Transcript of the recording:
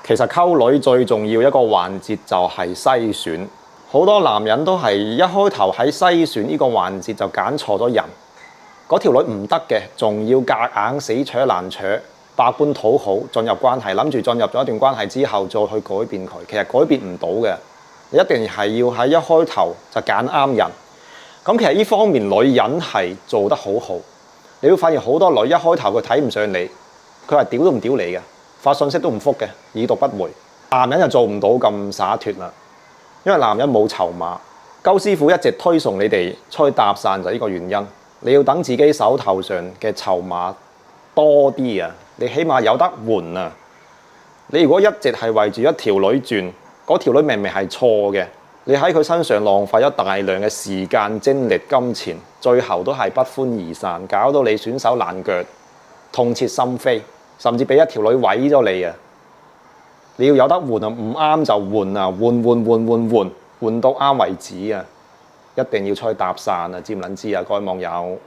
其實溝女最重要一個環節就係篩選，好多男人都係一開頭喺篩選呢個環節就揀錯咗人，嗰條女唔得嘅，仲要夾硬死搶爛搶，百般討好進入關係，諗住進入咗一段關係之後再去改變佢，其實改變唔到嘅，你一定係要喺一開頭就揀啱人。咁其實呢方面女人係做得好好，你會發現好多女一開頭佢睇唔上你，佢係屌都唔屌你嘅，發信息都唔覆嘅，已讀不回。男人就做唔到咁灑脱啦，因為男人冇籌碼。鳩師傅一直推崇你哋出去搭訕就係呢個原因，你要等自己手頭上嘅籌碼多啲啊，你起碼有得換啊。你如果一直係圍住一條女轉，嗰條女明明係錯嘅，你喺佢身上浪費咗大量嘅時間、精力、金錢，最後都係不歡而散，搞到你損手爛腳、痛徹心扉，甚至俾一條女毀咗你啊！你要有得換啊，唔啱就換啊，換到啱為止啊！一定要出去搭訕啊，知唔撚知啊？各位網友。